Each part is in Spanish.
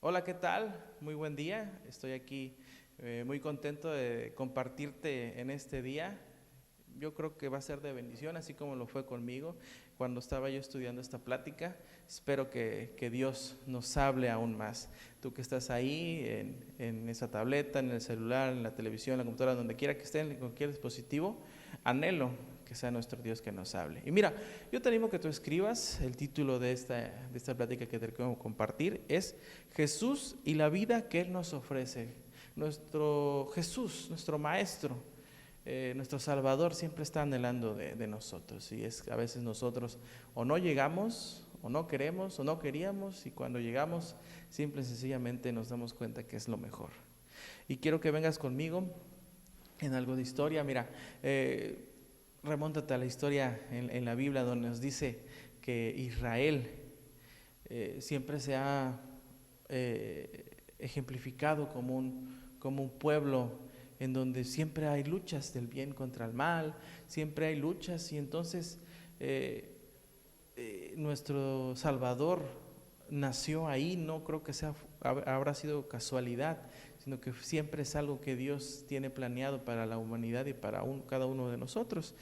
Hola, ¿qué tal? Muy buen día. Estoy aquí muy contento de compartirte en este día. Yo creo que va a ser de bendición, así como lo fue conmigo cuando estaba yo estudiando esta plática. Espero que Dios nos hable aún más. Tú que estás ahí en esa tableta, en el celular, en la televisión, en la computadora, donde quiera que esté, en cualquier dispositivo, anhelo que sea nuestro Dios que nos hable. Y mira, yo te animo que tú escribas el título de esta plática que te quiero compartir. Es Jesús y la vida que Él nos ofrece. Nuestro Jesús, nuestro Maestro, nuestro Salvador siempre está anhelando de nosotros. Y es que a veces nosotros o no llegamos, o no queremos, o no queríamos, y cuando llegamos, simple y sencillamente nos damos cuenta que es lo mejor. Y quiero que vengas conmigo en algo de historia. Mira, remóntate a la historia en la Biblia donde nos dice que Israel siempre se ha ejemplificado como un pueblo en donde siempre hay luchas del bien contra el mal, siempre hay luchas, y entonces nuestro Salvador nació ahí. No creo que habrá sido casualidad, sino que siempre es algo que Dios tiene planeado para la humanidad y para cada uno de nosotros.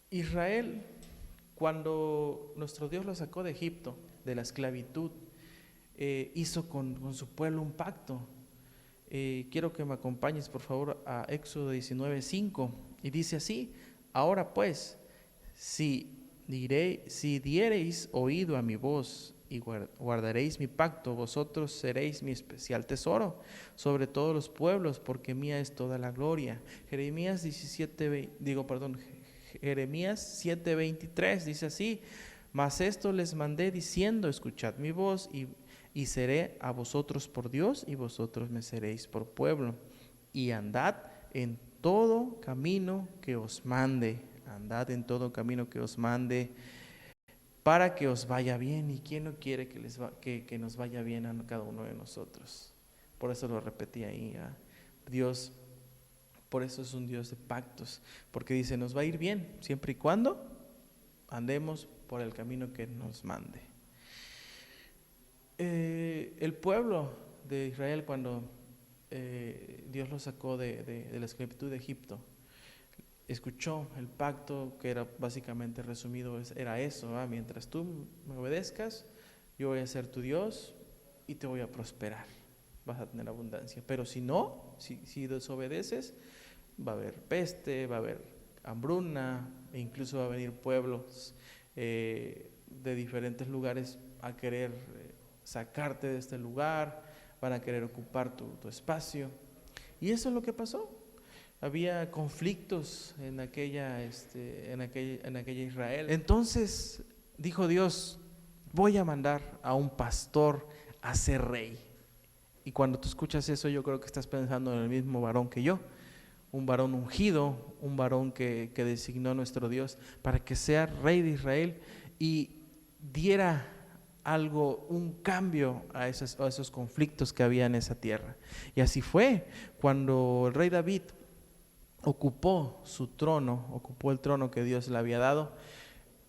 Israel, cuando nuestro Dios lo sacó de Egipto, de la esclavitud, hizo con su pueblo un pacto. Quiero que me acompañes por favor a Éxodo 19:5, y dice así: ahora pues, si diereis oído a mi voz y guardaréis mi pacto, vosotros seréis mi especial tesoro sobre todos los pueblos, porque mía es toda la gloria. Jeremías 7:23 dice así: mas esto les mandé diciendo, escuchad mi voz, y seré a vosotros por Dios, y vosotros me seréis por pueblo. Y andad en todo camino que os mande. Andad en todo camino que os mande, para que os vaya bien. ¿Y quién no quiere que nos vaya bien a cada uno de nosotros? Por eso lo repetí ahí. Dios, por eso es un Dios de pactos, porque dice, nos va a ir bien siempre y cuando andemos por el camino que nos mande. El pueblo de Israel, cuando Dios lo sacó de la esclavitud de Egipto, escuchó el pacto, que era básicamente resumido, era eso: mientras tú me obedezcas, yo voy a ser tu Dios y te voy a prosperar, vas a tener abundancia. Pero si no, si desobedeces, va a haber peste, va a haber hambruna, e incluso va a venir pueblos de diferentes lugares a querer sacarte de este lugar, van a querer ocupar tu espacio. Y eso es lo que pasó. Había conflictos en aquella Israel. Entonces dijo Dios: voy a mandar a un pastor a ser rey. Y cuando tú escuchas eso, yo creo que estás pensando en el mismo varón que yo, un varón ungido, un varón que designó nuestro Dios para que sea rey de Israel y diera algo, un cambio a esos conflictos que había en esa tierra. Y así fue cuando el rey David ocupó el trono que Dios le había dado.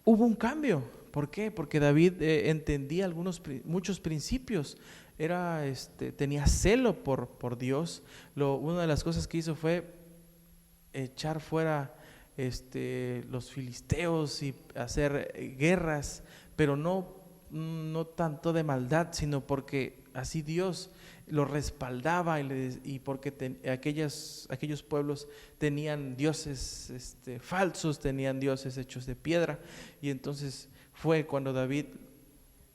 Hubo un cambio. ¿Por qué? Porque David entendía muchos principios. Tenía celo por Dios. Una de las cosas que hizo fue echar fuera los filisteos y hacer guerras, pero no tanto de maldad, sino porque así Dios lo respaldaba, y porque aquellos pueblos tenían dioses falsos, tenían dioses hechos de piedra. Y entonces fue cuando David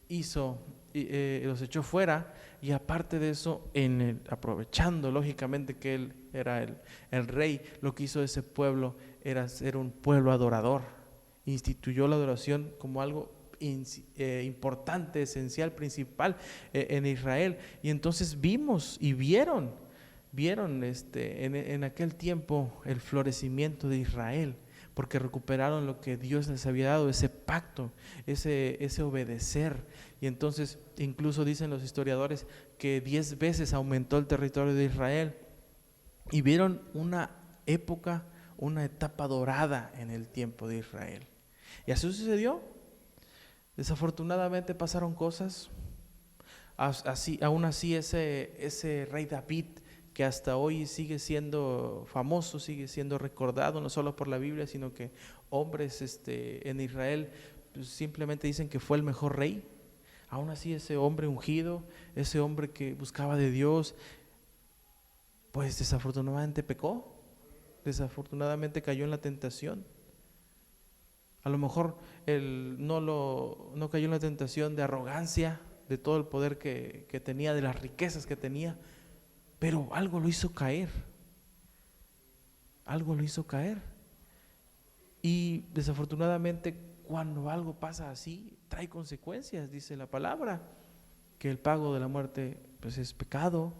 los echó fuera. Y aparte de eso, aprovechando lógicamente que él era el rey, lo que hizo ese pueblo era ser un pueblo adorador. Instituyó la adoración como algo importante, esencial, principal en Israel. Y entonces vimos y vieron en aquel tiempo el florecimiento de Israel, porque recuperaron lo que Dios les había dado, ese pacto, ese obedecer. Y entonces incluso dicen los historiadores que 10 veces aumentó el territorio de Israel, y vieron una época, una etapa dorada en el tiempo de Israel. Y así sucedió. Desafortunadamente pasaron cosas, Aún así ese rey David, que hasta hoy sigue siendo famoso, sigue siendo recordado, no solo por la Biblia, sino que hombres en Israel pues, simplemente dicen que fue el mejor rey. Aún así ese hombre ungido, ese hombre que buscaba de Dios, pues desafortunadamente pecó, desafortunadamente cayó en la tentación. A lo mejor él no cayó en la tentación de arrogancia, de todo el poder que tenía, de las riquezas que tenía, pero algo lo hizo caer, algo lo hizo caer. Y desafortunadamente cuando algo pasa así, trae consecuencias, dice la palabra, que el pago de la muerte pues es pecado,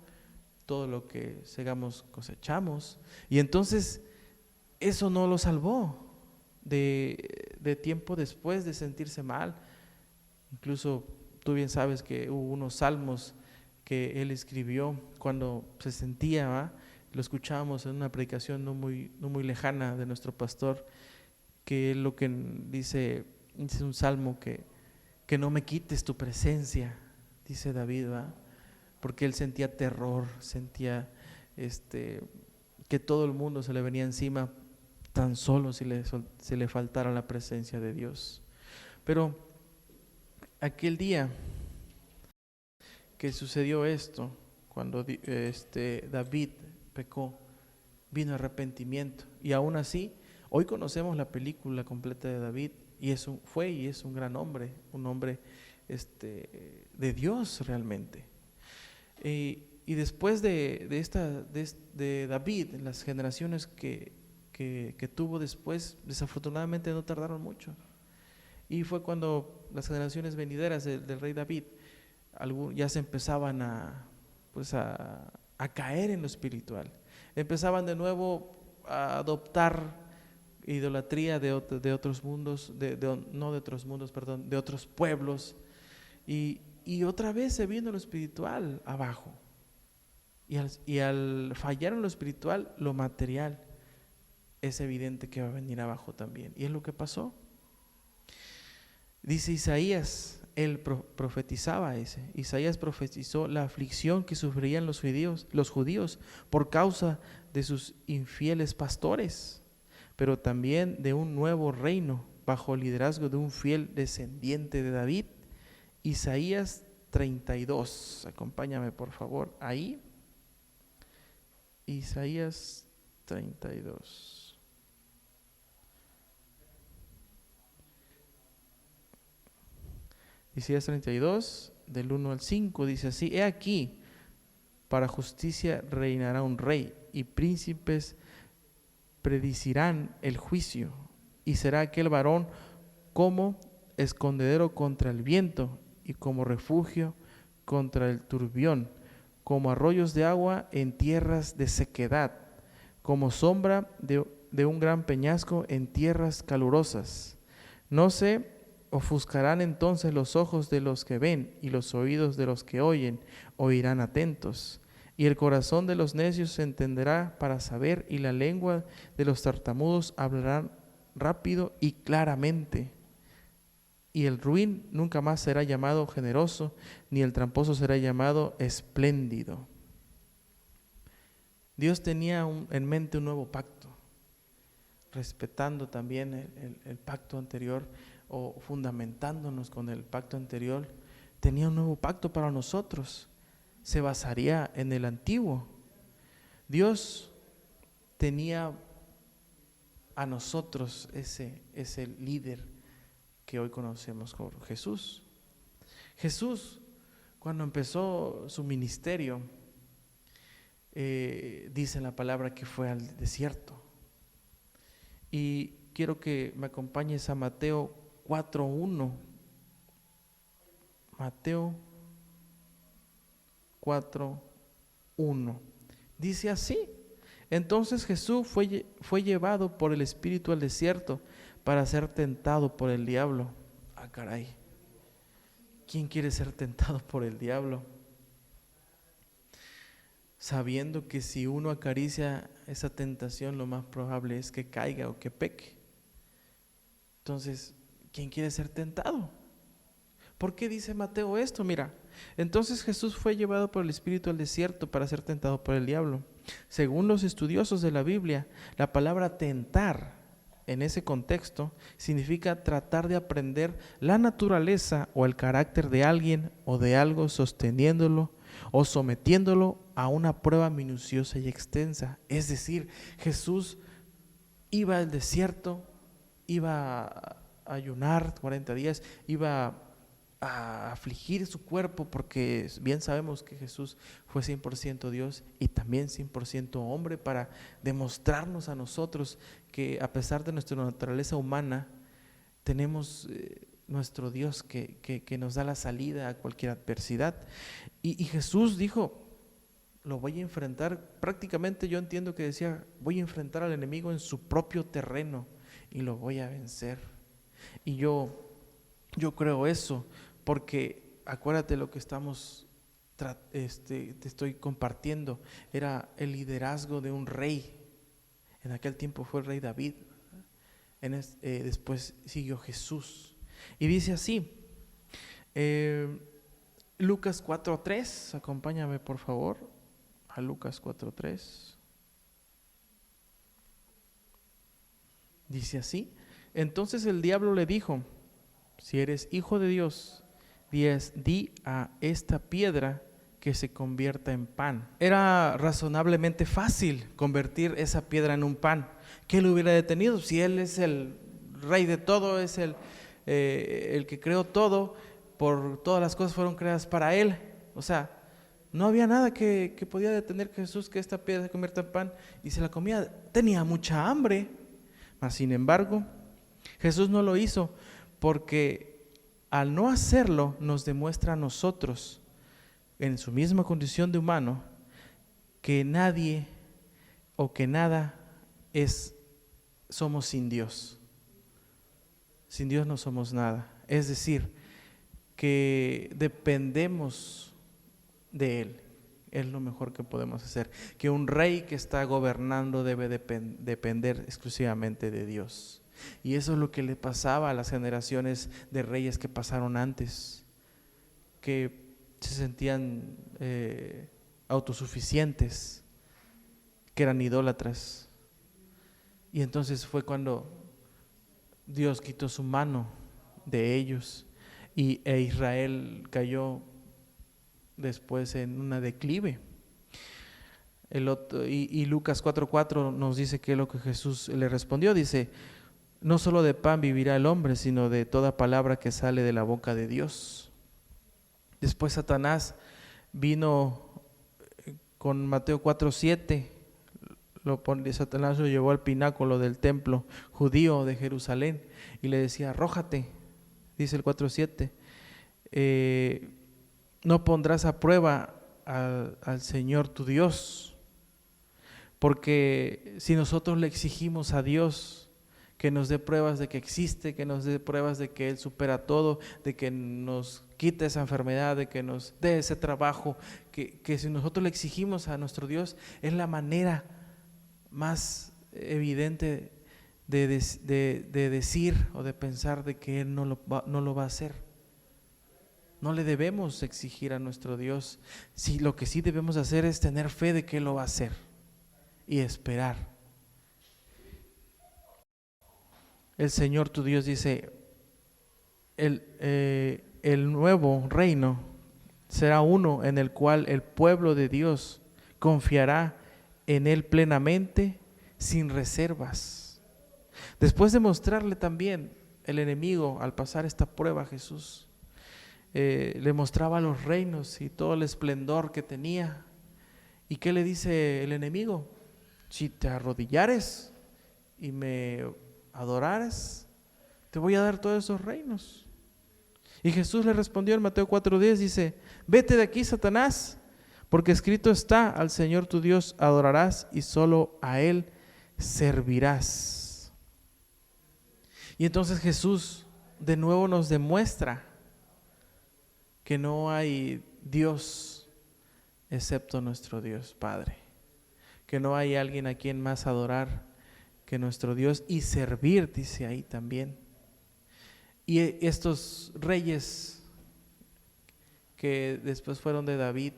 todo lo que segamos cosechamos. Y entonces eso no lo salvó de tiempo después de sentirse mal. Incluso tú bien sabes que hubo unos salmos que él escribió cuando se sentía, ¿va? Lo escuchábamos en una predicación no muy lejana de nuestro pastor, que él lo que dice un salmo que no me quites tu presencia, dice David, ¿va? Porque él sentía terror, sentía que todo el mundo se le venía encima tan solo si le faltara la presencia de Dios. Pero aquel día que sucedió esto, cuando David pecó, vino arrepentimiento. Y aún así, hoy conocemos la película completa de David y es un gran hombre, un hombre de Dios realmente. Y después de David, las generaciones que tuvo después, desafortunadamente no tardaron mucho. Y fue cuando las generaciones venideras del rey David ya se empezaban a caer en lo espiritual. Empezaban de nuevo a adoptar idolatría de otros mundos, no de otros mundos, perdón, de otros pueblos. Y otra vez se vino lo espiritual abajo. Y al fallar en lo espiritual, lo material es evidente que va a venir abajo también. Y es lo que pasó. Dice Isaías, él profetizaba Isaías profetizó la aflicción que sufrirían los judíos por causa de sus infieles pastores, pero también de un nuevo reino bajo el liderazgo de un fiel descendiente de David. Isaías 32, acompáñame por favor ahí. Isaías 32. Isaías 32, del 1 al 5, dice así: He aquí, para justicia reinará un rey, y príncipes predicirán el juicio, y será aquel varón como escondedero contra el viento, y como refugio contra el turbión, como arroyos de agua en tierras de sequedad, como sombra de un gran peñasco en tierras calurosas. No se ofuscarán entonces los ojos de los que ven, y los oídos de los que oirán atentos. Y el corazón de los necios se entenderá para saber, y la lengua de los tartamudos hablarán rápido y claramente. Y el ruin nunca más será llamado generoso, ni el tramposo será llamado espléndido. Dios tenía en mente un nuevo pacto, respetando también el pacto anterior, o fundamentándonos con el pacto anterior. Tenía un nuevo pacto para nosotros, se basaría en el antiguo. Dios tenía a nosotros ese líder que hoy conocemos como Jesús. Jesús, cuando empezó su ministerio, dice en la palabra que fue al desierto. Y quiero que me acompañes a Mateo 4:1. Mateo 4:1. Dice así: Entonces Jesús fue llevado por el Espíritu al desierto para ser tentado por el diablo. Ah, caray. ¿Quién quiere ser tentado por el diablo? Sabiendo que si uno acaricia esa tentación, lo más probable es que caiga o que peque. Entonces, ¿quién quiere ser tentado? ¿Por qué dice Mateo esto? Mira, Entonces Jesús fue llevado por el Espíritu al desierto para ser tentado por el diablo. Según los estudiosos de la Biblia, la palabra tentar en ese contexto significa tratar de aprender la naturaleza o el carácter de alguien o de algo, sosteniéndolo o sometiéndolo a una prueba minuciosa y extensa. Es decir, Jesús iba al desierto, iba a ayunar 40 días, iba a afligir su cuerpo, porque bien sabemos que Jesús fue 100% Dios y también 100% hombre, para demostrarnos a nosotros que a pesar de nuestra naturaleza humana, tenemos nuestro Dios que nos da la salida a cualquier adversidad. Y Jesús dijo, lo voy a enfrentar. Prácticamente yo entiendo que decía, voy a enfrentar al enemigo en su propio terreno y lo voy a vencer. Y yo creo eso, porque acuérdate lo que te estoy compartiendo, era el liderazgo de un rey. En aquel tiempo fue el rey David, después siguió Jesús. Y dice así, Lucas 4:3, acompáñame por favor a Lucas 4:3. Dice así: entonces el diablo le dijo, si eres hijo de Dios, di a esta piedra que se convierta en pan. Era razonablemente fácil convertir esa piedra en un pan. ¿Qué lo hubiera detenido? Si Él es el rey de todo, es el que creó todo, por todas las cosas fueron creadas para Él. O sea, no había nada que podía detener a Jesús que esta piedra se convierta en pan, y se la comía. Tenía mucha hambre, mas sin embargo, Jesús no lo hizo, porque al no hacerlo nos demuestra a nosotros, en su misma condición de humano, que nadie o que nada somos sin Dios. Sin Dios no somos nada. Es decir, que dependemos de Él. Es lo mejor que podemos hacer. Que un rey que está gobernando debe depender exclusivamente de Dios. Y eso es lo que le pasaba a las generaciones de reyes que pasaron antes, que se sentían autosuficientes, que eran idólatras. Y entonces fue cuando Dios quitó su mano de ellos, e Israel cayó después en una declive. Y Lucas 4:4 nos dice que es lo que Jesús le respondió. Dice, no solo de pan vivirá el hombre, sino de toda palabra que sale de la boca de Dios. Después Satanás vino con Mateo 4:7. Satanás lo llevó al pináculo del templo judío de Jerusalén y le decía, arrójate, dice el 4:7, no pondrás a prueba al Señor tu Dios, porque si nosotros le exigimos a Dios que nos dé pruebas de que existe, que nos dé pruebas de que Él supera todo, de que nos quite esa enfermedad, de que nos dé ese trabajo, que si nosotros le exigimos a nuestro Dios, es la manera más evidente de decir o de pensar de que Él no lo va a hacer. No le debemos exigir a nuestro Dios. Sí, lo que sí debemos hacer es tener fe de que Él lo va a hacer y esperar. El Señor tu Dios dice, el nuevo reino será uno en el cual el pueblo de Dios confiará en Él plenamente, sin reservas. Después de mostrarle también el enemigo, al pasar esta prueba a Jesús, le mostraba los reinos y todo el esplendor que tenía. ¿Y qué le dice el enemigo? Si te arrodillares y me adorares, te voy a dar todos esos reinos. Y Jesús le respondió en Mateo 4:10, dice, vete de aquí, Satanás, porque escrito está, al Señor tu Dios adorarás y solo a Él servirás. Y entonces Jesús de nuevo nos demuestra que no hay Dios excepto nuestro Dios Padre, que no hay alguien a quien más adorar que nuestro Dios y servir, dice ahí también. Y estos reyes que después fueron de David,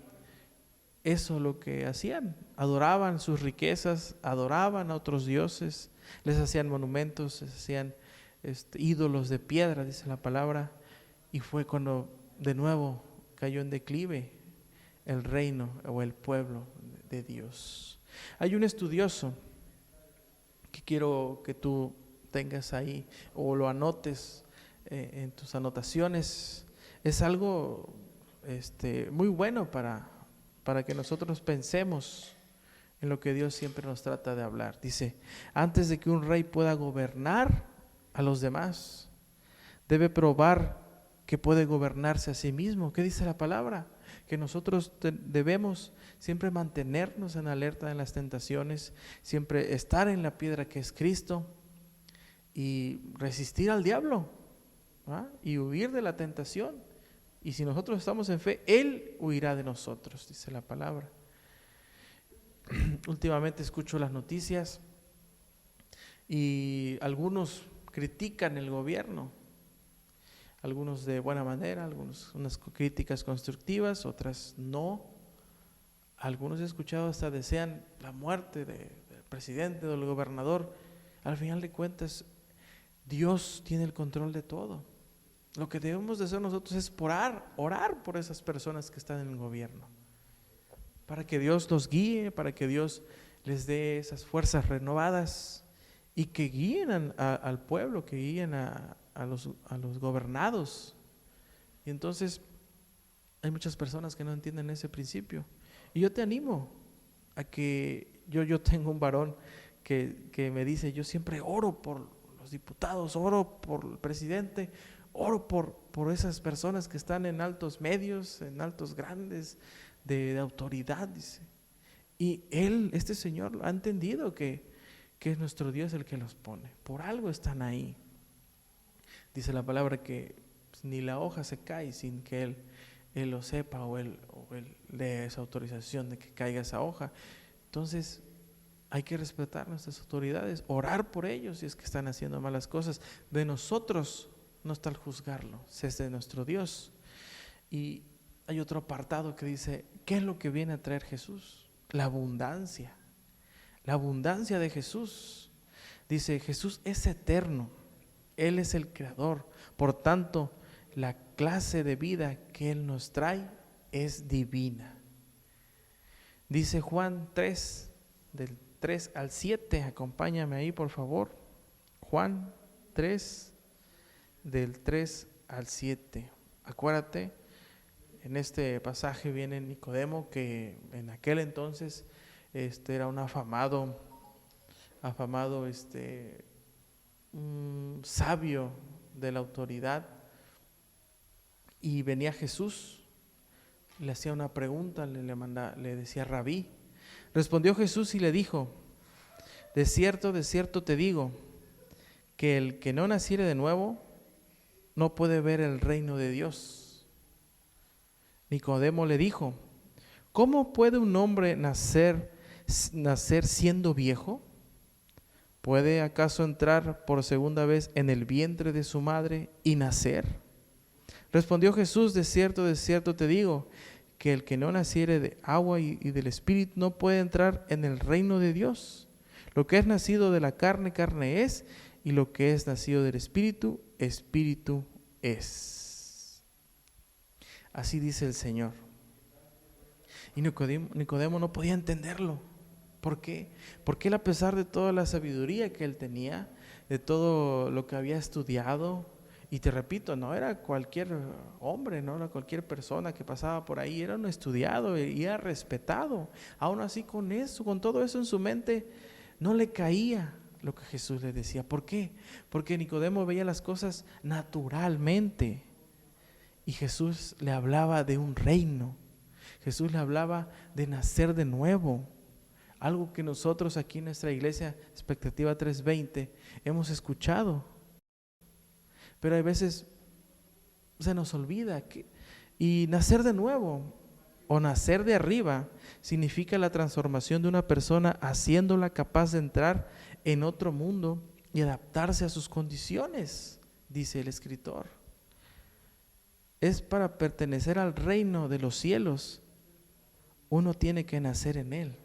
eso es lo que hacían, adoraban sus riquezas, adoraban a otros dioses, les hacían monumentos, les hacían ídolos de piedra, dice la palabra, y fue cuando de nuevo cayó en declive el reino o el pueblo de Dios. Hay un estudioso que quiero que tú tengas ahí o lo anotes en tus anotaciones. Es algo muy bueno para que nosotros pensemos en lo que Dios siempre nos trata de hablar. Dice, antes de que un rey pueda gobernar a los demás, debe probar que puede gobernarse a sí mismo. ¿Qué dice la palabra? Que nosotros debemos siempre mantenernos en alerta en las tentaciones, siempre estar en la piedra que es Cristo y resistir al diablo, ¿verdad? Y huir de la tentación. Y si nosotros estamos en fe, Él huirá de nosotros, dice la palabra. Últimamente escucho las noticias y algunos critican el gobierno, algunos de buena manera, unas críticas constructivas, otras no. Algunos he escuchado hasta desean la muerte del presidente o del gobernador. Al final de cuentas, Dios tiene el control de todo. Lo que debemos de hacer nosotros es orar por esas personas que están en el gobierno, para que Dios los guíe, para que Dios les dé esas fuerzas renovadas y que guíen al pueblo, que guíen a los gobernados. Y entonces hay muchas personas que no entienden ese principio. Y yo te animo a que yo tengo un varón que me dice, yo siempre oro por los diputados, oro por el presidente, oro por esas personas que están en altos medios, en altos grandes de autoridad, dice. Y este señor ha entendido que es nuestro Dios el que los pone. Por algo están ahí. Dice la palabra que ni la hoja se cae sin que él lo sepa o él dé esa autorización de que caiga esa hoja. Entonces hay que respetar nuestras autoridades, orar por ellos si es que están haciendo malas cosas. De nosotros no está el juzgarlo, es de nuestro Dios. Y hay otro apartado que dice, ¿qué es lo que viene a traer Jesús? La abundancia de Jesús. Dice, Jesús es eterno, Él es el creador, por tanto, la clase de vida que Él nos trae es divina. Dice Juan 3, del 3 al 7, acompáñame ahí por favor. Juan 3, del 3 al 7. Acuérdate, en este pasaje viene Nicodemo, que en aquel entonces era un afamado un sabio de la autoridad, y venía Jesús, le hacía una pregunta, le decía Rabí. Respondió Jesús y le dijo, de cierto te digo, que el que no naciere de nuevo no puede ver el reino de Dios. Nicodemo le dijo, ¿cómo puede un hombre nacer siendo viejo? ¿Puede acaso entrar por segunda vez en el vientre de su madre y nacer? Respondió Jesús, de cierto te digo, que el que no naciere de agua y del Espíritu no puede entrar en el reino de Dios. Lo que es nacido de la carne, carne es, y lo que es nacido del Espíritu, Espíritu es. Así dice el Señor. Y Nicodemo no podía entenderlo. ¿Por qué? Porque él, a pesar de toda la sabiduría que él tenía, de todo lo que había estudiado, y te repito, no era cualquier hombre, no era cualquier persona que pasaba por ahí, era un estudiado y era respetado. Aún así, con todo eso en su mente, no le caía lo que Jesús le decía. ¿Por qué? Porque Nicodemo veía las cosas naturalmente y Jesús le hablaba de un reino. Jesús le hablaba de nacer de nuevo. Algo que nosotros aquí en nuestra iglesia, Expectativa 320, hemos escuchado. Pero hay veces se nos olvida y nacer de nuevo o nacer de arriba significa la transformación de una persona, haciéndola capaz de entrar en otro mundo y adaptarse a sus condiciones, dice el escritor. es para pertenecer al reino de los cielos. Uno tiene que nacer en Él.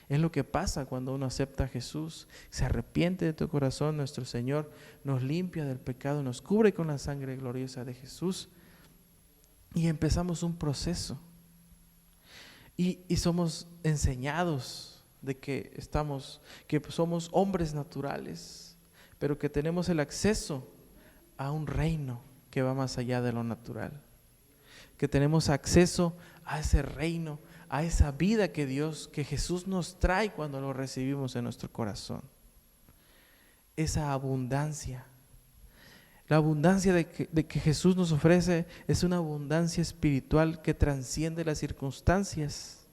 Es lo que pasa cuando uno acepta a Jesús, se arrepiente de tu corazón. Nuestro Señor nos limpia del pecado, nos cubre con la sangre gloriosa de Jesús y empezamos un proceso. Y somos enseñados de que somos hombres naturales, pero que tenemos el acceso a un reino que va más allá de lo natural, que tenemos acceso a ese reino, a esa vida que Jesús nos trae cuando lo recibimos en nuestro corazón. Esa abundancia. La abundancia de que Jesús nos ofrece es una abundancia espiritual que trasciende las circunstancias.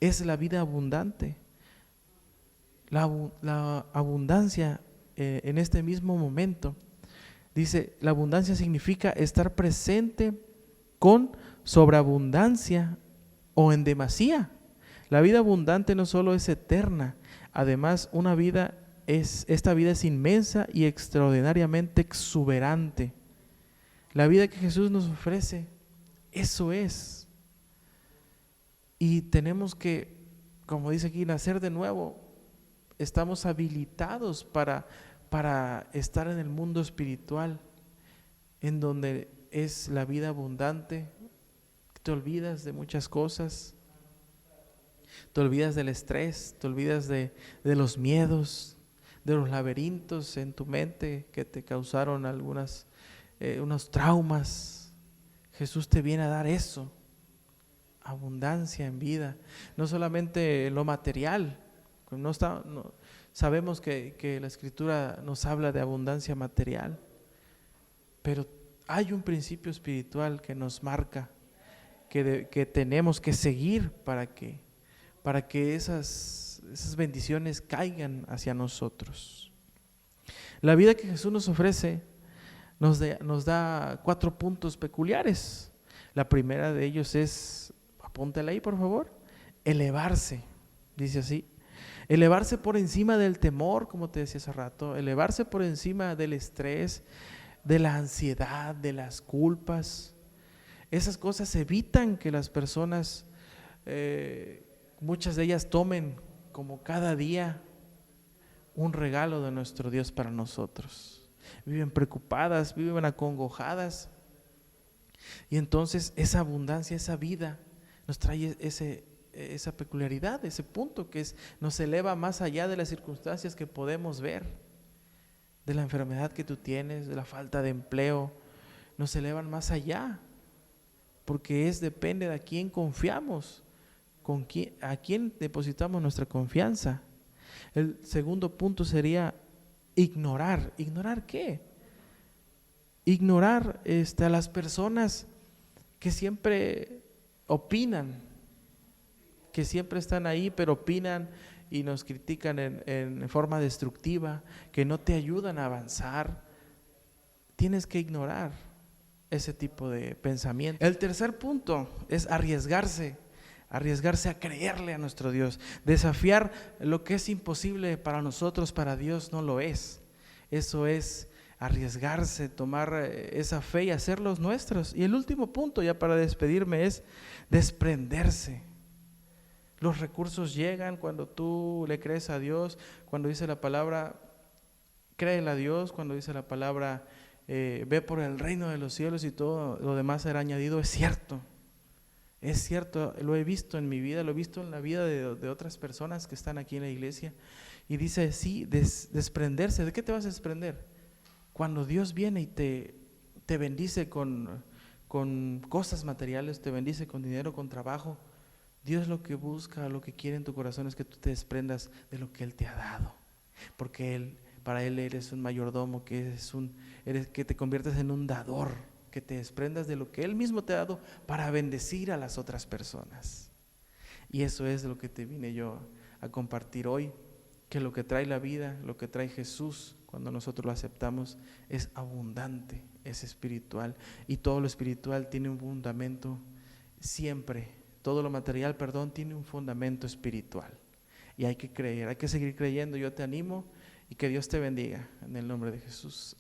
Es la vida abundante. La abundancia en este mismo momento. Dice, la abundancia significa estar presente con sobreabundancia o en demasía. La vida abundante no solo es eterna, además esta vida es inmensa y extraordinariamente exuberante. La vida que Jesús nos ofrece, eso es. Y tenemos que, como dice aquí, nacer de nuevo. Estamos habilitados para estar en el mundo espiritual, en donde es la vida abundante. Te olvidas de muchas cosas, te olvidas del estrés, te olvidas de los miedos, de los laberintos en tu mente que te causaron unos traumas. Jesús te viene a dar eso, abundancia en vida, no solamente lo material. Sabemos que la Escritura nos habla de abundancia material, pero hay un principio espiritual que nos marca que tenemos que seguir para que esas bendiciones caigan hacia nosotros. La vida que Jesús nos ofrece nos da 4 puntos peculiares. La primera de ellos es, apúntala ahí por favor, elevarse. Dice así: elevarse por encima del temor, como te decía hace rato, elevarse por encima del estrés, de la ansiedad, de las culpas. Esas cosas evitan que las personas, muchas de ellas, tomen como cada día un regalo de nuestro Dios para nosotros. Viven preocupadas, viven acongojadas. Y entonces esa abundancia, esa vida, nos trae esa peculiaridad, ese punto que nos eleva más allá de las circunstancias que podemos ver, de la enfermedad que tú tienes, de la falta de empleo. Nos elevan más allá, porque depende de a quién confiamos, a quién depositamos nuestra confianza. El segundo punto sería ignorar. ¿Ignorar qué? Ignorar a las personas que siempre opinan, que siempre están ahí, pero opinan y nos critican en forma destructiva, que no te ayudan a avanzar. Tienes que ignorar ese tipo de pensamiento. El tercer punto es arriesgarse a creerle a nuestro Dios, desafiar lo que es imposible para nosotros, para Dios no lo es. Eso es arriesgarse, tomar esa fe y hacerlos nuestros. Y el último punto, ya para despedirme, es desprenderse. Los recursos llegan cuando tú le crees a Dios, cuando dice la palabra, créele a Dios, cuando dice la palabra, ve por el reino de los cielos y todo lo demás será añadido. Es cierto, lo he visto en mi vida, lo he visto en la vida de otras personas que están aquí en la iglesia. Y dice, sí, desprenderse. ¿De qué te vas a desprender? Cuando Dios viene y te bendice con cosas materiales, te bendice con dinero, con trabajo, Dios lo que busca, lo que quiere en tu corazón es que tú te desprendas de lo que Él te ha dado, porque para Él eres un mayordomo, que te conviertes en un dador, que te desprendas de lo que Él mismo te ha dado para bendecir a las otras personas. Y eso es lo que te vine yo a compartir hoy, que lo que trae la vida, lo que trae Jesús cuando nosotros lo aceptamos es abundante, es espiritual, y todo lo espiritual tiene un fundamento siempre. Todo lo material, tiene un fundamento espiritual. Y hay que creer, hay que seguir creyendo. Yo te animo y que Dios te bendiga en el nombre de Jesús.